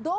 2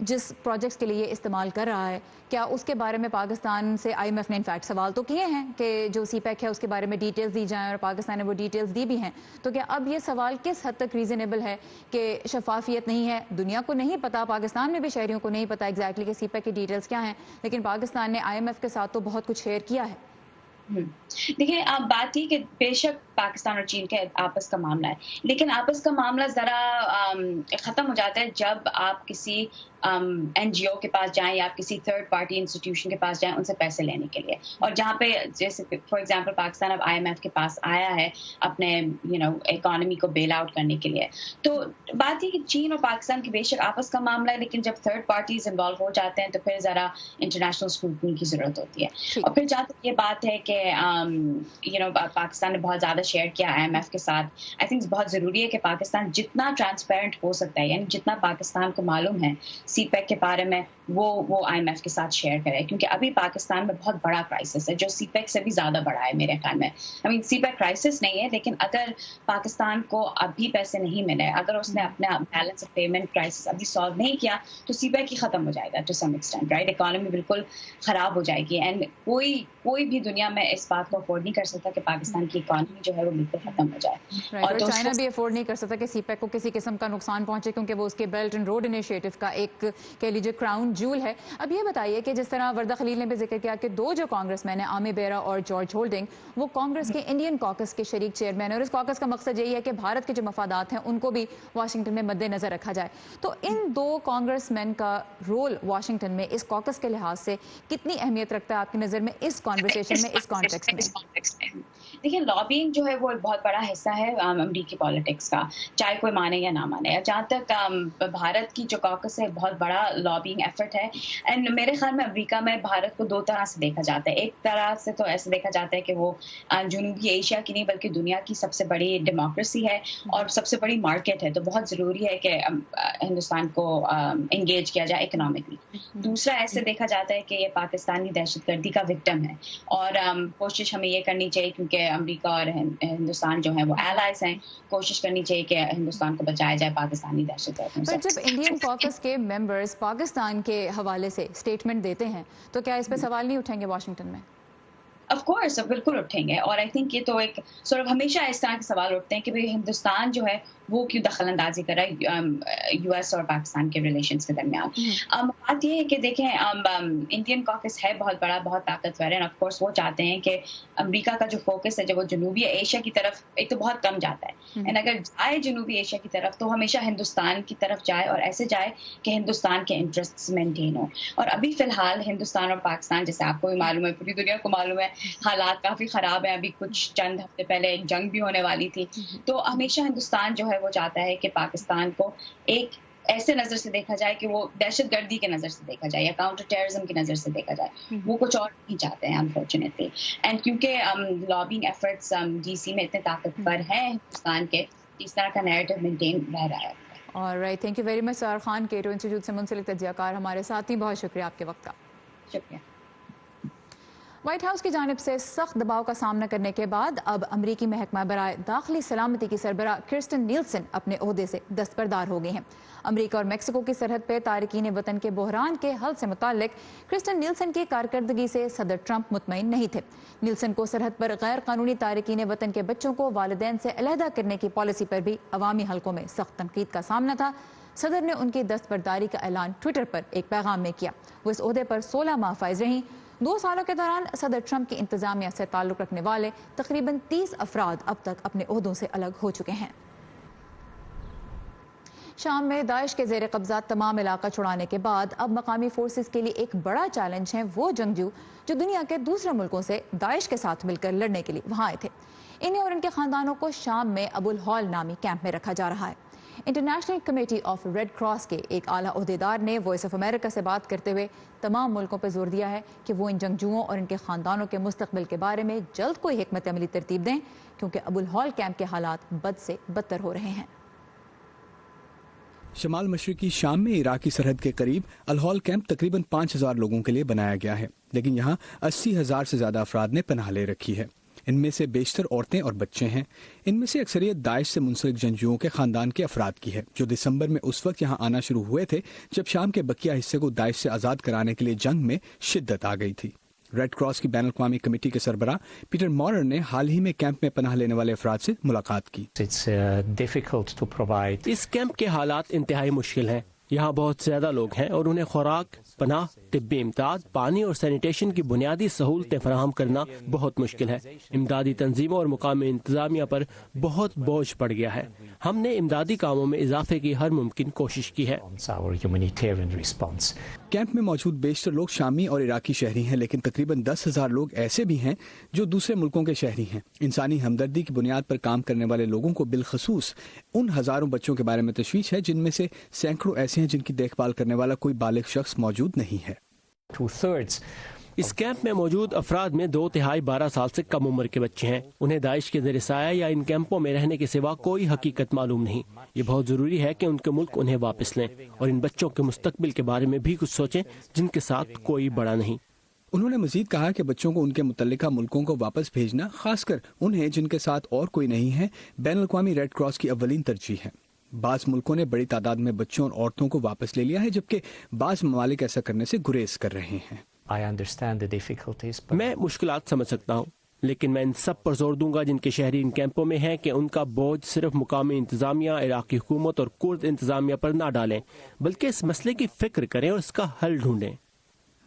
جس پروجیکٹس کے لیے یہ استعمال کر رہا ہے، کیا اس کے بارے میں پاکستان سے IMF نے انفیکٹ سوال تو کیے ہیں کہ جو سی پیک ہے اس کے بارے میں ڈیٹیلز دی جائیں، اور پاکستان نے وہ ڈیٹیلز دی بھی ہیں، تو کیا اب یہ سوال کس حد تک ریزنیبل ہے کہ شفافیت نہیں ہے، دنیا کو نہیں پتا، پاکستان میں بھی شہریوں کو نہیں پتا ایگزیکٹلی کہ سی پیک کی ڈیٹیلز کیا ہیں، لیکن پاکستان نے IMF کے ساتھ تو بہت کچھ شیئر کیا ہے؟ دیکھیں بات یہ کہ بے شک پاکستان اور چین کا آپس کا معاملہ ہے، لیکن آپس کا معاملہ ذرا ختم ہو جاتا ہے جب آپ کسی NGO کے پاس جائیں یا آپ کسی تھرڈ پارٹی انسٹیٹیوشن کے پاس جائیں ان سے پیسے لینے کے لیے، اور جہاں پہ جیسے فار ایگزامپل پاکستان اب IMF کے پاس آیا ہے اپنے اکانومی کو بیل آؤٹ کرنے کے لیے، تو بات یہ کہ چین اور پاکستان کی بے شک آپس کا معاملہ ہے، لیکن جب تھرڈ پارٹیز انوالو ہو جاتے ہیں تو پھر ذرا انٹرنیشنل اسکروٹنی کی ضرورت ہوتی ہے. اور پھر جہاں تک یہ بات ہے کہ پاکستان نے بہت زیادہ شیئر کیا IMF کے ساتھ، آئی تھنک بہت ضروری ہے کہ پاکستان جتنا ٹرانسپیرنٹ ہو سکتا ہے، یعنی جتنا پاکستان کو معلوم ہے سی پیک کے بارے میں وہ IMF کے ساتھ شیئر کرے، کیونکہ ابھی پاکستان میں بہت بڑا کرائسس ہے جو سی پیک سے بھی زیادہ بڑا ہے میرے خیال میں. سی پیک کرائسس نہیں ہے، لیکن اگر پاکستان کو ابھی پیسے نہیں ملے، اگر اس نے اپنا بیلنس آف پیمنٹ کرائسس ابھی سالو نہیں کیا تو سی پیک ہی ختم ہو جائے گا to some extent, right? Economy بالکل خراب ہو جائے گی، اینڈ کوئی بھی دنیا میں اس بات کو افورڈ نہیں کر سکتا کہ پاکستان کی اکانومی جو ہے وہ بالکل ختم ہو جائے. اور چائنا بھی افورڈ نہیں کر سکتا کہ سی پیک کو کسی قسم کا نقصان پہنچے، کیونکہ وہ اس کے بیلٹ اینڈ روڈ انیشیٹو کا ایک کہہ لیجیے کراؤن جول ہے. اب یہ بتائیے کہ جس طرح وردہ خلیل نے بھی ذکر کیا کہ دو جو کانگریس مین ہیں عامر بیرا اور جارج ہولڈنگ، وہ کانگریس کے انڈین کاکس کے شریک چیئرمین ہیں، اور اس کاکس کا مقصد یہی ہے کہ بھارت کے جو مفادات ہیں ان کو بھی واشنگٹن میں مد نظر رکھا جائے. تو ان دو کانگریس مین کا رول واشنگٹن میں اس کاکس کے لحاظ سے کتنی اہمیت رکھتا ہے آپ کی نظر میں اس کانورسیشن میں، اس کانٹیکسٹ میں؟ دیکھیں لابینگ جو ہے وہ ایک بہت بڑا حصہ ہے امریکی پالیٹکس کا، چاہے کوئی مانے یا نہ مانے. جہاں تک بھارت کی جو کاکس ہے بہت بڑا لابینگ ایفرٹ ہے، اینڈ میرے خیال میں امریکہ میں بھارت کو دو طرح سے دیکھا جاتا ہے. ایک طرح سے تو ایسے دیکھا جاتا ہے کہ وہ جنوبی ایشیا کی نہیں بلکہ دنیا کی سب سے بڑی ڈیموکریسی ہے اور سب سے بڑی مارکیٹ ہے، تو بہت ضروری ہے کہ ہندوستان کو انگیج کیا جائے اکنامکلی. دوسرا ایسے دیکھا جاتا ہے کہ یہ پاکستانی دہشت گردی کا وکٹم ہے، اور کوشش ہمیں یہ کرنی چاہیے کیونکہ امریکہ اور ہندوستان جو ہیں وہ ایلائز ہیں، کوشش کرنی چاہیے کہ ہندوستان کو بچایا جائے پاکستانی دہشت گردوں سے. پر جب انڈین کاکس کے ممبرز پاکستان کے حوالے سے اسٹیٹمنٹ دیتے ہیں تو کیا اس پہ سوال نہیں اٹھیں گے واشنگٹن میں؟ آف کورس بالکل اٹھیں گے، اور آئی تھنک یہ تو ایک ہمیشہ اس طرح کے سوال اٹھتے ہیں کہ بھئی ہندوستان جو ہے وہ کیوں دخل اندازی کر رہا ہے US اور پاکستان کے ریلیشنز کے درمیان. بات یہ ہے کہ دیکھیں انڈین کاکس ہے بہت بڑا، بہت طاقتور ہے، آف کورس وہ چاہتے ہیں کہ امریکہ کا جو فوکس ہے جب وہ جنوبی ایشیا کی طرف ایک تو بہت کم جاتا ہے، اینڈ اگر جائے جنوبی ایشیا کی طرف تو ہمیشہ ہندوستان کی طرف جائے، اور ایسے جائے کہ ہندوستان کے انٹرسٹس مینٹین ہو. اور ابھی فی الحال ہندوستان اور پاکستان، جیسے آپ کو بھی معلوم ہے، پوری دنیا کو معلوم ہے، حالات کافی خراب ہیں. ابھی کچھ چند ہفتے پہلے ایک جنگ بھی ہونے والی تھی، تو ہمیشہ ہندوستان جو ہے وہ چاہتا ہے کہ پاکستان کو ایک ایسے نظر سے دیکھا جائے کہ وہ دہشت گردی کے نظر سے دیکھا جائے یا کاؤنٹر ٹیررزم کی نظر سے دیکھا جائے. وہ کچھ اور نہیں چاہتے ہیں انفارچونیٹلی، اینڈ کیونکہ لابنگ ایفرٹس DC میں اتنے طاقتور ہیں ہندوستان کے، اس طرح کا نیریٹو مینٹین رہ رہا ہے. Alright, thank you very much سار خان، کیٹو انسٹیٹیوٹ سے منسلک تجزیہ کار ہمارے ساتھ ہی. بہت شکریہ آپ کے وقت کا. شکریہ. وائٹ ہاؤس کی جانب سے سخت دباؤ کا سامنا کرنے کے بعد اب امریکی محکمہ برائے داخلی سلامتی کی سربراہ کرسٹن نیلسن اپنے عہدے سے دستبردار ہو گئے ہیں. امریکہ اور میکسیکو کی سرحد پہ تارکین وطن کے بحران کے حل سے متعلق کرسٹن نیلسن کی کارکردگی سے صدر ٹرمپ مطمئن نہیں تھے. نیلسن کو سرحد پر غیر قانونی تارکین وطن کے بچوں کو والدین سے علیحدہ کرنے کی پالیسی پر بھی عوامی حلقوں میں سخت تنقید کا سامنا تھا. صدر نے ان کی دستبرداری کا اعلان ٹویٹر پر ایک پیغام میں کیا. وہ اس عہدے پر 16 ماہ فائز رہیں. 2 سالوں کے دوران صدر ٹرمپ کی انتظامیہ سے تعلق رکھنے والے تقریباً 30 افراد اب تک اپنے عہدوں سے الگ ہو چکے ہیں. شام میں داعش کے زیر قبضہ تمام علاقہ چھڑانے کے بعد اب مقامی فورسز کے لیے ایک بڑا چیلنج ہے وہ جنگجو جو دنیا کے دوسرے ملکوں سے داعش کے ساتھ مل کر لڑنے کے لیے وہاں آئے تھے. انہیں اور ان کے خاندانوں کو شام میں ابو الہول نامی کیمپ میں رکھا جا رہا ہے. International committee of Red Cross کے ایک اعلیٰ عہدیدار نے وائس آف امریکہ سے بات کرتے ہوئے تمام ملکوں پر زور دیا ہے کہ وہ ان جنگجوؤں اور ان کے خاندانوں کے مستقبل کے بارے میں جلد کوئی حکمت عملی ترتیب دیں، کیونکہ ابو الہول کیمپ کے حالات بد سے بدتر ہو رہے ہیں. شمال مشرقی شام میں عراقی سرحد کے قریب الہول کیمپ تقریباً 5000 لوگوں کے لیے بنایا گیا ہے، لیکن یہاں 80,000 سے زیادہ افراد نے پناہ لے رکھی ہے. ان میں سے بیشتر عورتیں اور بچے ہیں۔ ان میں سے اکثریت داعش سے منسلک جنگجوؤں کے خاندان کے افراد کی ہے، جو دسمبر میں اس وقت یہاں آنا شروع ہوئے تھے جب شام کے بقیہ حصے کو داعش سے آزاد کرانے کے لیے جنگ میں شدت آ گئی تھی۔ ریڈ کراس کی بین الاقوامی کمیٹی کے سربراہ پیٹر مورر نے حال ہی میں کیمپ میں پناہ لینے والے افراد سے ملاقات کی۔ اس کیمپ کے حالات انتہائی مشکل ہیں۔ یہاں بہت زیادہ لوگ ہیں اور انہیں خوراک، پناہ، طبی امداد، پانی اور سینیٹیشن کی بنیادی سہولتیں فراہم کرنا بہت مشکل ہے۔ امدادی تنظیموں اور مقامی انتظامیہ پر بہت بوجھ پڑ گیا ہے۔ ہم نے امدادی کاموں میں اضافے کی ہر ممکن کوشش کی ہے۔ کیمپ میں موجود بیشتر لوگ شامی اور عراقی شہری ہیں، لیکن تقریباً 10,000 لوگ ایسے بھی ہیں جو دوسرے ملکوں کے شہری ہیں۔ انسانی ہمدردی کی بنیاد پر کام کرنے والے لوگوں کو بالخصوص ان ہزاروں بچوں کے بارے میں تشویش ہے جن میں سے سینکڑوں ایسے ہیں جن کی دیکھ بھال کرنے والا کوئی بالغ شخص موجود نہیں ہے۔ اس کیمپ میں موجود افراد میں 2/3 12 سال سے کم عمر کے بچے ہیں۔ انہیں داعش کے زیر سایہ یا ان کیمپوں میں رہنے کے سوا کوئی حقیقت معلوم نہیں۔ یہ بہت ضروری ہے کہ ان کے ملک انہیں واپس لیں اور ان بچوں کے مستقبل کے بارے میں بھی کچھ سوچیں جن کے ساتھ کوئی بڑا نہیں۔ انہوں نے مزید کہا کہ بچوں کو ان کے متعلقہ ملکوں کو واپس بھیجنا، خاص کر انہیں جن کے ساتھ اور کوئی نہیں ہے، بین الاقوامی ریڈ کراس کی اولین ترجیح ہے۔ بعض ملکوں نے بڑی تعداد میں بچوں اور عورتوں کو واپس لے لیا ہے، جبکہ بعض ممالک ایسا کرنے سے گریز کر رہے ہیں۔ میں مشکلات سمجھ سکتا ہوں، لیکن میں ان سب پر زور دوں گا جن کے شہری ان کیمپوں میں ہیں کہ ان کا بوجھ صرف مقامی انتظامیہ، عراقی حکومت اور کرد انتظامیہ پر نہ ڈالیں، بلکہ اس مسئلے کی فکر کریں اور اس کا حل ڈھونڈیں۔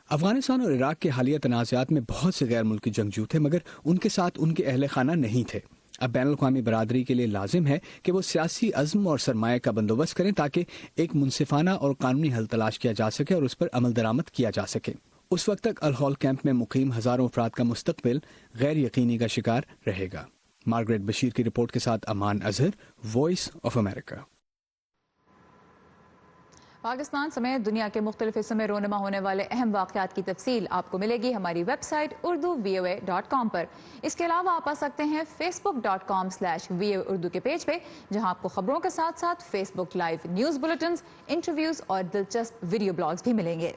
افغانستان اور عراق کے حالیہ تنازعات میں بہت سے غیر ملکی جنگجو تھے، مگر ان کے ساتھ ان کے اہل خانہ نہیں تھے۔ اب بین الاقوامی برادری کے لیے لازم ہے کہ وہ سیاسی عزم اور سرمایہ کا بندوبست کریں تاکہ ایک منصفانہ اور قانونی حل تلاش کیا جا سکے اور اس پر عمل درآمد کیا جا سکے۔ اس وقت تک الہول کیمپ میں مقیم ہزاروں افراد کا مستقبل غیر یقینی کا شکار رہے گا۔ مارگریٹ بشیر کی رپورٹ کے ساتھ Aman Azhar, voice of America. Pakistan سمیت دنیا کے مختلف حصوں میں رونما ہونے والے اہم واقعات کی تفصیل آپ کو ملے گی ہماری ویب سائٹ urduvoa.com پر۔ اس کے علاوہ آپ آ سکتے ہیں facebook.com/VOA اردو کے پیج پہ، جہاں آپ کو خبروں کے ساتھ ساتھ فیس بک لائیو نیوز بلیٹنز، انٹرویوز اور دلچسپ ویڈیو بلاگز بھی ملیں گے۔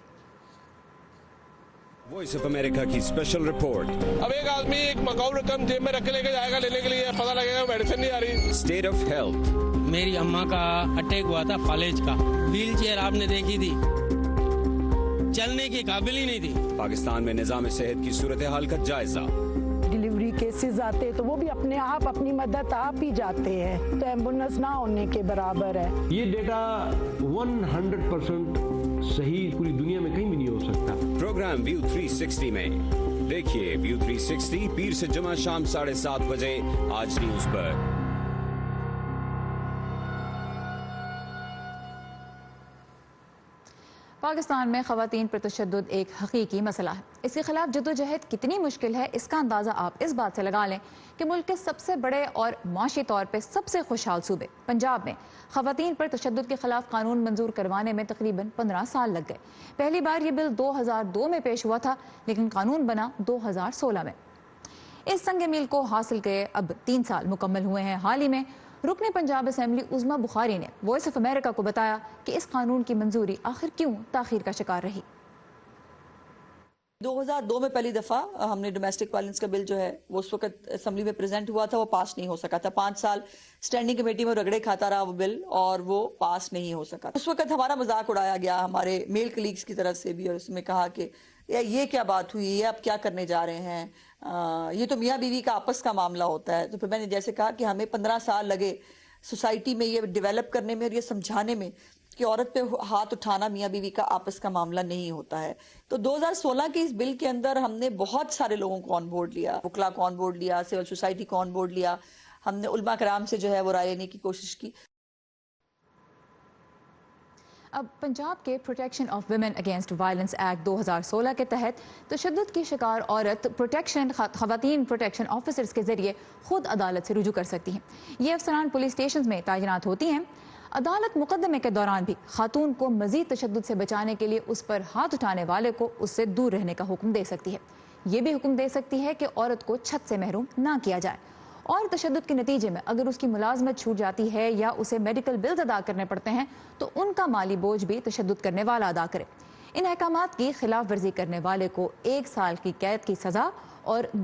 وائس آف امریکہ کی اسپیشل رپورٹ۔ اب ایک آدمی ایک مقاؤ رقم جیب میں رکھ کے لے کے جائے گا لینے کے لیے، پتہ لگے گا میڈیسن نہیں آ رہی۔ State of health. میری اماں کا اٹیک ہوا تھا فالج کا، ویل چیئر آپ نے دیکھی تھی، چلنے کی قابل ہی نہیں تھی۔ پاکستان میں نظام صحت کی صورتحال کا جائزہ۔ ڈیلیوری کیسز آتے تو وہ بھی اپنے آپ اپنی مدد آپ ہی جاتے ہیں، تو ایمبولینس نہ ہونے کے برابر ہے۔ یہ ڈیٹا 100% صحیح پوری دنیا میں کہیں بھی نہیں ہو سکتا۔ پروگرام ویو 360 میں دیکھیے ویو 360 پیر سے جمعہ شام 7:30 بجے آج نیوز پر۔ پاکستان میں خواتین پر تشدد ایک حقیقی مسئلہ ہے۔ اس کے خلاف جدوجہد کتنی مشکل ہے، اس کا اندازہ آپ اس بات سے لگا لیں کہ ملک کے سب سے بڑے اور معاشی طور پہ سب سے خوشحال صوبے پنجاب میں خواتین پر تشدد کے خلاف قانون منظور کروانے میں تقریباً 15 سال لگ گئے۔ پہلی بار یہ بل 2002 میں پیش ہوا تھا، لیکن قانون بنا 2016 میں۔ اس سنگ میل کو حاصل کیے اب 3 سال مکمل ہوئے ہیں۔ حال ہی میں رکن پنجاب اسمبلی عظمیٰ بخاری نے وائس آف امریکہ کو بتایا کہ اس قانون کی منظوری آخر کیوں تاخیر کا شکار رہی۔ 2002 میں پہلی دفعہ ہم نے ڈومیسٹک وائلنس کا بل جو ہے وہ اس وقت اسمبلی میں پریزنٹ ہوا تھا، وہ پاس نہیں ہو سکا تھا۔ 5 سال اسٹینڈنگ کمیٹی میں رگڑے کھاتا رہا وہ بل اور وہ پاس نہیں ہو سکا۔ اس وقت ہمارا مذاق اڑایا گیا ہمارے میل کلیگز کی طرف سے بھی، اور اس میں کہا کہ یہ کیا بات ہوئی، یہ اب کیا کرنے جا رہے ہیں، یہ تو میاں بیوی کا آپس کا معاملہ ہوتا ہے۔ تو پھر میں نے جیسے کہا کہ ہمیں 15 سال لگے سوسائٹی میں یہ ڈیولپ کرنے میں اور یہ سمجھانے میں کہ عورت پہ ہاتھ اٹھانا میاں بیوی کا آپس کا معاملہ نہیں ہوتا ہے۔ تو 2016 کے اس بل کے اندر ہم نے بہت سارے لوگوں کو آن بورڈ لیا، وکلا کو آن بورڈ لیا، سول سوسائٹی کو آن بورڈ لیا، ہم نے علماء کرام سے جو ہے وہ رائے لینے کی کوشش کی۔ اب پنجاب کے protection of women against violence act 2016 کے تحت تشدد کی شکار عورت خواتین پروٹیکشن آفیسرز کے ذریعے خود عدالت سے رجوع کر سکتی ہیں۔ یہ افسران پولیس اسٹیشنز میں تعینات ہوتی ہیں۔ عدالت مقدمے کے دوران بھی خاتون کو مزید تشدد سے بچانے کے لیے اس پر ہاتھ اٹھانے والے کو اس سے دور رہنے کا حکم دے سکتی ہے۔ یہ بھی حکم دے سکتی ہے کہ عورت کو چھت سے محروم نہ کیا جائے، اور تشدد کے نتیجے میں اگر اس کی ملازمت چھوٹ جاتی ہے یا اسے میڈیکل بلز ادا کرنے پڑتے ہیں تو ان کا مالی بوجھ بھی تشدد کرنے والا ادا کرے۔ ان احکامات کی خلاف ورزی کرنے والے کو 1 سال کی قید کی سزا اور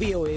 VOA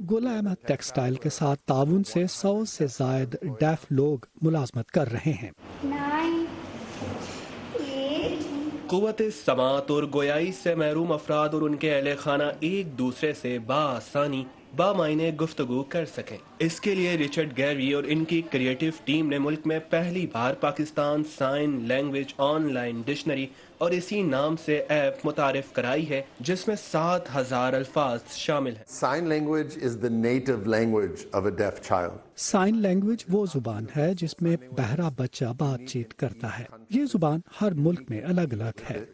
گل احمد ٹیکسٹائل کے ساتھ تعاون سے 100 سے زائد ڈیف لوگ ملازمت کر رہے ہیں۔ قوت سماعت اور گویائی سے محروم افراد اور ان کے اہل خانہ ایک دوسرے سے بآسانی بامعنی گفتگو کر سکیں، اس کے لیے رچرڈ گیری اور ان کی کریٹو ٹیم نے ملک میں پہلی بار Pakistan sign language online dictionary اور اسی نام سے ایپ متعارف کرائی ہے، جس میں 7000 الفاظ شامل ہیں۔ Sign language is the native language of a deaf child. Sign language وہ زبان ہے جس میں بہرا بچہ بات چیت کرتا ہے۔ یہ زبان ہر ملک میں الگ الگ ہے۔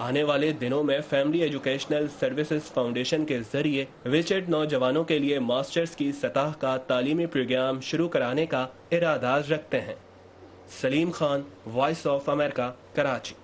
آنے والے دنوں میں فیملی ایجوکیشنل سروسز فاؤنڈیشن کے ذریعے وچرڈ نوجوانوں کے لیے ماسٹرز کی سطح کا تعلیمی پروگرام شروع کرانے کا ارادہ رکھتے ہیں۔ Saleem Khan, Voice of America, Karachi.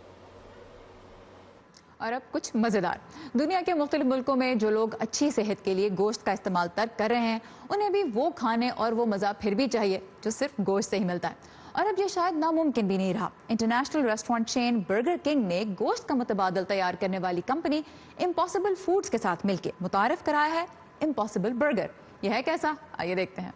اور اب کچھ مزیدار۔ دنیا کے مختلف ملکوں میں جو لوگ اچھی صحت کے لیے گوشت کا استعمال ترک کر رہے ہیں، انہیں بھی وہ کھانے اور وہ مزہ پھر بھی چاہیے جو صرف گوشت سے ہی ملتا ہے، اور اب یہ شاید ناممکن بھی نہیں رہا۔ انٹرنیشنل ریسٹورنٹ چین برگر کنگ نے گوشت کا متبادل تیار کرنے والی کمپنی امپاسبل فوڈز کے ساتھ مل کے متعارف کرایا ہے امپاسبل برگر۔ یہ ہے کیسا؟ آئیے دیکھتے ہیں۔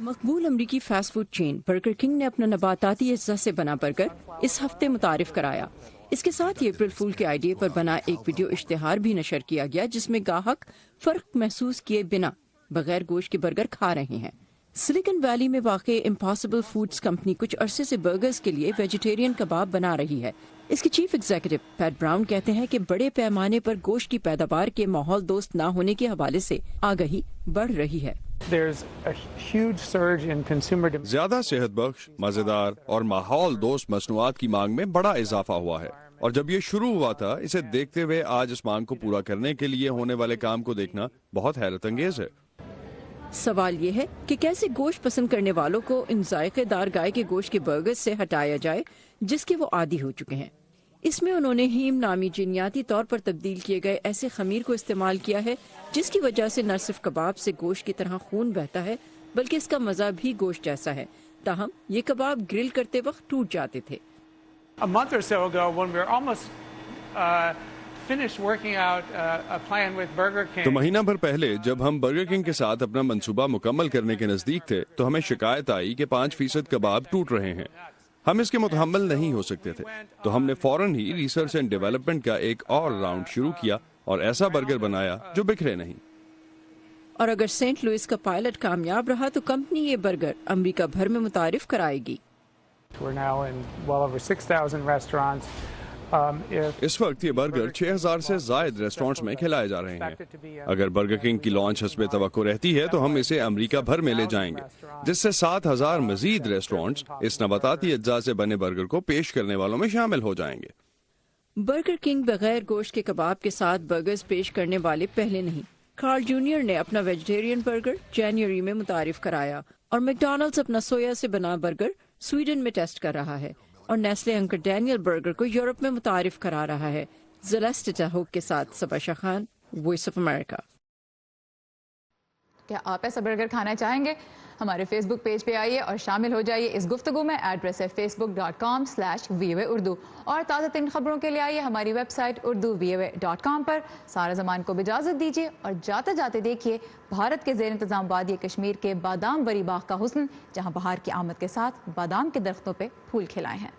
مقبول امریکی fast food chain Burger King نے اپنا نباتاتی اجزاء سے بنا برگر اس ہفتے متعارف کرایا۔ اس کے ساتھ ہی اپریل فول کے آئیڈیا پر بنا ایک ویڈیو اشتہار بھی نشر کیا گیا، جس میں گاہک فرق محسوس کیے بنا بغیر گوشت کے برگر کھا رہے ہیں۔ سلیکن ویلی میں واقع امپاسبل فوڈز کمپنی کچھ عرصے سے برگرز کے لیے ویجیٹیرین کباب بنا رہی ہے۔ اس کے چیف ایگزیکٹو پیٹ براؤن کہتے ہیں کہ بڑے پیمانے پر گوشت کی پیداوار کے ماحول دوست نہ ہونے کے حوالے سے آگہی بڑھ رہی ہے۔ زیادہ صحت بخش، مزیدار اور ماحول دوست مصنوعات کی مانگ میں بڑا اضافہ ہوا ہے، اور جب یہ شروع ہوا تھا، اسے دیکھتے ہوئے آج اس مانگ کو پورا کرنے کے لیے ہونے والے کام کو دیکھنا بہت حیرت انگیز ہے۔ سوال یہ ہے کہ کیسے گوشت پسند کرنے والوں کو ان ذائقے دار گائے کے گوشت کے برگر سے ہٹایا جائے جس کے وہ عادی ہو چکے ہیں۔ اس میں انہوں نے ہیم نامی جینیاتی طور پر تبدیل کیے گئے ایسے خمیر کو استعمال کیا ہے جس کی وجہ سے نہ صرف کباب سے گوشت کی طرح خون بہتا ہے بلکہ اس کا مزہ بھی گوشت جیسا ہے، تاہم یہ کباب گرل کرتے وقت ٹوٹ جاتے تھے۔ تو مہینہ بھر پہلے جب ہم برگر کنگ کے ساتھ اپنا منصوبہ مکمل کرنے کے نزدیک تھے تو ہمیں شکایت آئی کہ 5% کباب ٹوٹ رہے ہیں۔ ہم اس کے متحمل نہیں ہو سکتے تھے، تو ہم نے فوراً ہی ریسرچ اینڈ ڈیولپمنٹ کا ایک اور راؤنڈ شروع کیا اور ایسا برگر بنایا جو بکھرے نہیں۔ اور اگر سینٹ لوئس کا پائلٹ کامیاب رہا تو کمپنی یہ برگر امریکہ بھر میں متعارف کرائے گی۔ اس وقت یہ برگر 6000 سے زائد ریسٹورنٹس میں کھلائے جا رہے ہیں۔ اگر برگر کنگ کی لانچ حسب توقع رہتی ہے تو ہم اسے امریکہ بھر میں لے جائیں گے، جس سے 7000 مزید ریسٹورنٹس اس نباتاتی اجزاء سے بنے برگر کو پیش کرنے والوں میں شامل ہو جائیں گے۔ برگر کنگ بغیر گوشت کے کباب کے ساتھ برگرز پیش کرنے والے پہلے نہیں۔ کارل جونیئر نے اپنا ویجیٹیرین برگر جنوری میں متعارف کرایا، اور میکڈونلڈز اپنا سویا سے بنا برگر سویڈن میں ٹیسٹ کر رہا ہے، اور نیسلے انکر ڈینیل برگر کو یورپ میں متعارف کرا رہا ہے۔ زلیسٹا ہوک کے ساتھ صبا شاہ خان، وائس آف امریکہ۔ کیا آپ ایسا برگر کھانا چاہیں گے؟ ہمارے فیس بک پیج پہ آئیے اور شامل ہو جائیے اس گفتگو میں۔ ایڈریس ہے facebook.com/VOA Urdu، اور تازہ ترین خبروں کے لیے آئیے ہماری ویب سائٹ urduvoa.com پر۔ سارا زمان کو اجازت دیجیے اور جاتے جاتے دیکھیے بھارت کے زیر انتظام وادی کشمیر کے بادام وری باغ کا حسن، جہاں بہار کی آمد کے ساتھ بادام کے درختوں پہ پھول کھلائے ہیں۔